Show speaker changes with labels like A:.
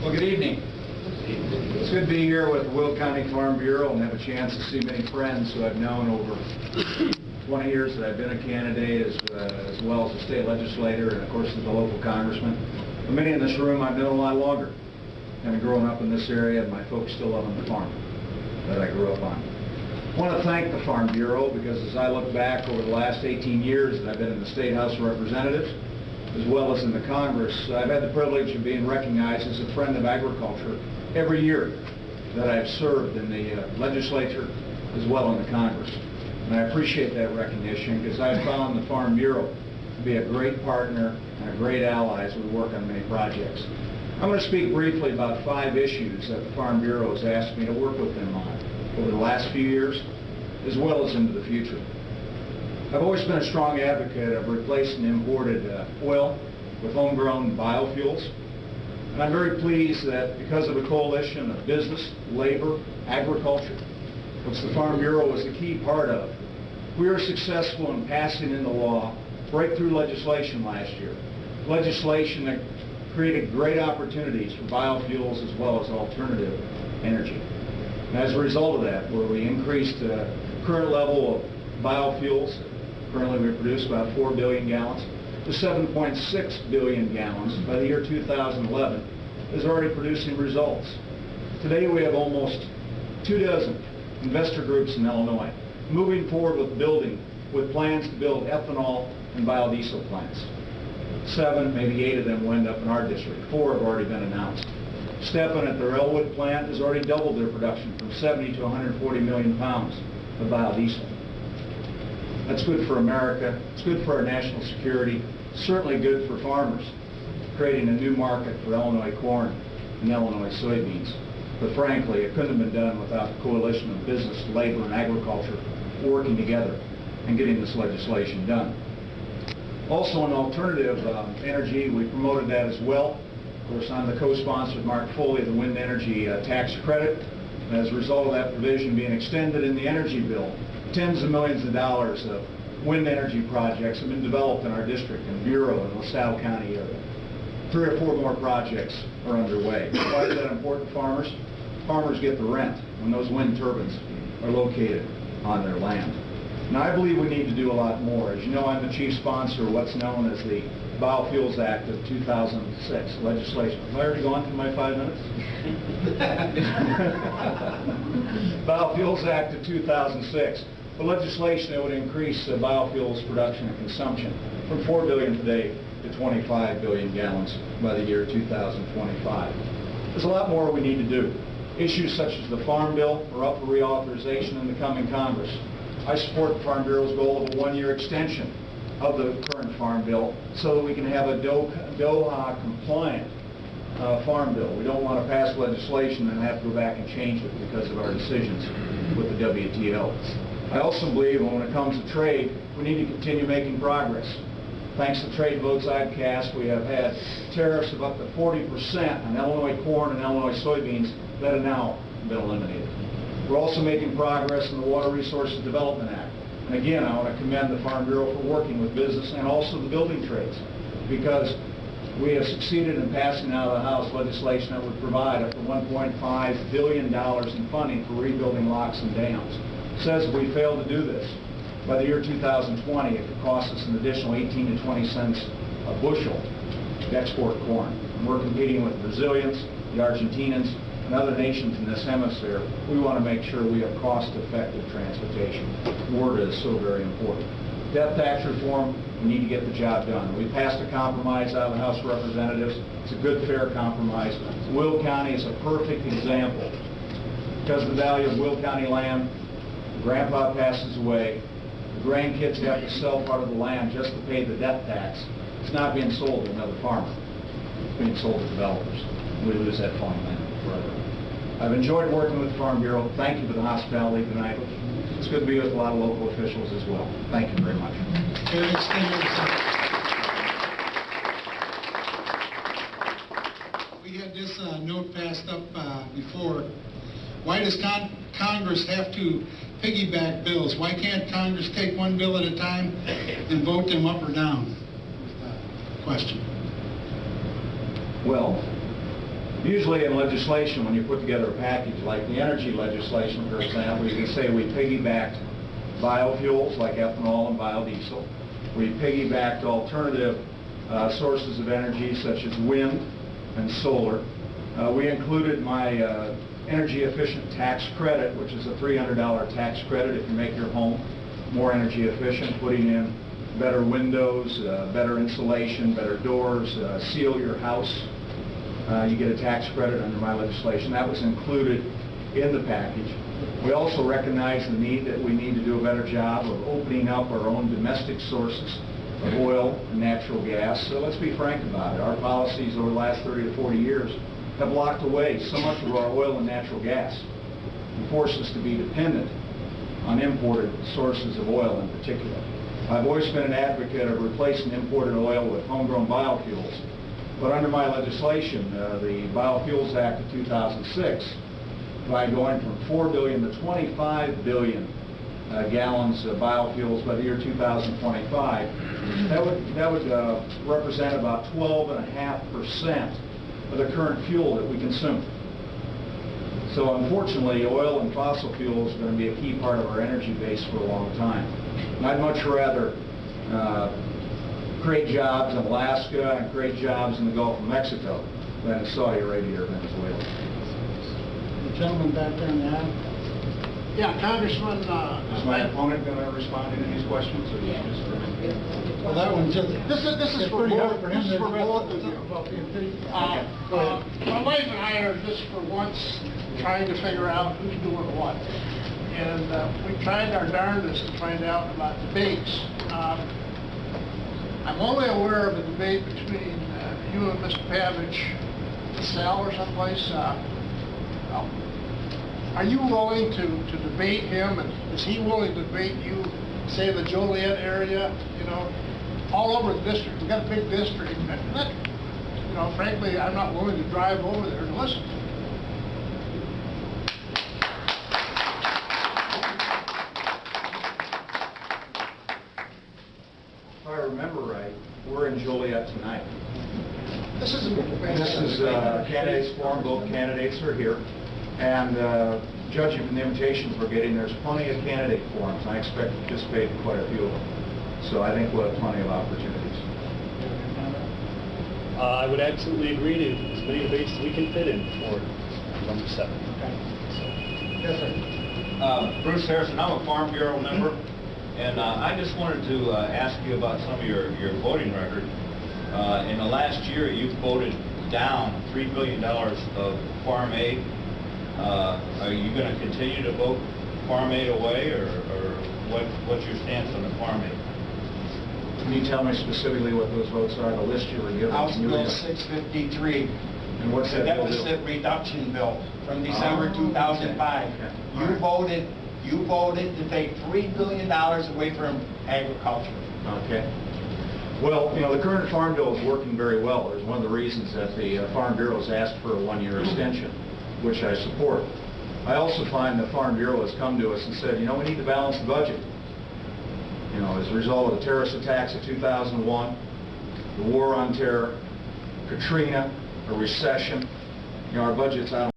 A: Well, good evening. It's good to be here with the Will County Farm Bureau and have a chance to see many friends who I've known over 20 years that I've been a candidate as well as a state legislator and, of course, as a local congressman. But many in this room I've known a lot longer. Having grown up in this area, and my folks still live on the farm that I grew up on. I want to thank the Farm Bureau because as I look back over the last 18 years that I've been in the State House of Representatives, as well as in the Congress, I've had the privilege of being recognized as a friend of agriculture every year that I've served in the legislature as well in the Congress. And I appreciate that recognition because I've found the Farm Bureau to be a great partner and a great ally as we work on many projects. I'm going to speak briefly about 5 issues that the Farm Bureau has asked me to work with them on over the last few years, as well as into the future. I've always been a strong advocate of replacing imported oil with homegrown biofuels. And I'm very pleased that because of a coalition of business, labor, agriculture, which the Farm Bureau was a key part of, we were successful in passing into law breakthrough legislation last year. Legislation that created great opportunities for biofuels as well as alternative energy. And as a result of that, where we increased the current level of biofuels, currently we produce about 4 billion gallons, to 7.6 billion gallons by the year 2011, is already producing results. Today we have almost 24 investor groups in Illinois moving forward with plans to build ethanol and biodiesel plants. 7, maybe 8 of them will end up in our district. 4 have already been announced. Stepan at their Elwood plant has already doubled their production from 70 to 140 million pounds of biodiesel. That's good for America. It's good for our national security. Certainly good for farmers, creating a new market for Illinois corn and Illinois soybeans. But frankly, it couldn't have been done without the coalition of business, labor, and agriculture working together and getting this legislation done. Also on alternative energy, we promoted that as well. Of course, I'm the co-sponsor with Mark Foley of the wind energy tax credit. And as a result of that provision being extended in the energy bill, tens of millions of dollars of wind energy projects have been developed in our district, in Bureau and LaSalle County area. 3 or 4 more projects are underway. Why is that important to farmers? Farmers get the rent when those wind turbines are located on their land. Now, I believe we need to do a lot more. As you know, I'm the chief sponsor of what's known as the Biofuels Act of 2006 legislation. Have I already gone through my 5 minutes? Biofuels Act of 2006. The legislation that would increase biofuels production and consumption from 4 billion today to 25 billion gallons by the year 2025. There's a lot more we need to do. Issues such as the Farm Bill are up for reauthorization in the coming Congress. I support the Farm Bureau's goal of a 1-year extension of the current Farm Bill so that we can have a Doha-compliant Farm Bill. We don't want to pass legislation and have to go back and change it because of our decisions with the WTO. I also believe when it comes to trade, we need to continue making progress. Thanks to trade votes I've cast, we have had tariffs of up to 40% on Illinois corn and Illinois soybeans that have now been eliminated. We're also making progress in the Water Resources Development Act. And again, I want to commend the Farm Bureau for working with business and also the building trades, because we have succeeded in passing out of the House legislation that would provide up to $1.5 billion in funding for rebuilding locks and dams. It says if we fail to do this, by the year 2020, it could cost us an additional 18 to 20 cents a bushel to export corn. And we're competing with the Brazilians, the Argentinians, and other nations in this hemisphere. We want to make sure we have cost-effective transportation. Water is so very important. Death tax reform, we need to get the job done. We passed a compromise out of the House of Representatives. It's a good, fair compromise. Will County is a perfect example. Because of the value of Will County land, the grandpa passes away, the grandkids have to sell part of the land just to pay the death tax. It's not being sold to another farmer. It's being sold to developers. We lose that farm land forever. I've enjoyed working with the Farm Bureau. Thank you for the hospitality tonight. It's good to be with a lot of local officials as well. Thank you very much.
B: We had this note passed up before. Why does Congress have to piggyback bills? Why can't Congress take one bill at a time and vote them up or down? Question.
A: Well, Usually in legislation, when you put together a package, like the energy legislation, for example, you can say we piggybacked biofuels like ethanol and biodiesel. We piggybacked alternative sources of energy such as wind and solar. We included my energy efficient tax credit, which is a $300 tax credit if you make your home more energy efficient, putting in better windows, better insulation, better doors, seal your house. You get a tax credit under my legislation. That was included in the package. We also recognize the need that we need to do a better job of opening up our own domestic sources of oil and natural gas. So let's be frank about it. Our policies over the last 30 to 40 years have locked away so much of our oil and natural gas and forced us to be dependent on imported sources of oil in particular. I've always been an advocate of replacing imported oil with homegrown biofuels. But under my legislation, the Biofuels Act of 2006, by going from 4 billion to 25 billion gallons of biofuels by the year 2025, that would represent about 12.5% of the current fuel that we consume. So unfortunately, oil and fossil fuels are going to be a key part of our energy base for a long time. And I'd much rather create jobs in Alaska and create jobs in the Gulf of Mexico than in Saudi Arabia or Venezuela.
B: The gentleman back there in the aisle.
C: Yeah, Congressman.
A: Is my opponent going to respond to these questions? Or
C: Yeah.
A: just for me?
B: Well, that one just...
C: This is for
B: pretty hard
C: both.
B: for him
C: This is
B: to
C: for
B: address
C: both
B: it
C: of you.
B: about the impeachment. Go ahead.
C: My wife and I are just for once trying to figure out who's doing what, and we tried our darndest to find out about debates. I'm only aware of a debate between you and Mr. Pavich, Cell or someplace. Are you willing to debate him, and is he willing to debate you, say, the Joliet area, you know, all over the district? We've got a big district. You know, frankly, I'm not willing to drive over there and listen.
A: If I remember right, we're in Joliet tonight.
C: This isn't a debate.
A: This is candidates forum. Both candidates are here. And judging from the invitations we're getting, there's plenty of candidate forums. I expect to participate in quite a few of them. So I think we'll have plenty of opportunities.
D: I would absolutely agree to as many debates as we can fit in for number 7.
B: Yes, sir.
E: Bruce Harrison, I'm a Farm Bureau member, and I just wanted to ask you about some of your voting record. In the last year, you've voted down $3 billion of farm aid. Are you going to continue to vote farm aid away, or what's your stance on the farm aid?
A: Can you tell me specifically what those votes are, the list you were given?
F: House Bill 653.
A: And what's
F: The
A: that bill do?
F: deficit reduction bill from December 2005.
A: Okay.
F: You voted to take $3 billion away from agriculture.
A: Okay. Well, you know, the current farm bill is working very well. There's one of the reasons that the Farm Bureau has asked for a 1-year extension, which I support. I also find the Farm Bureau has come to us and said, you know, we need to balance the budget. You know, as a result of the terrorist attacks of 2001, the war on terror, Katrina, a recession, you know, our budget's out.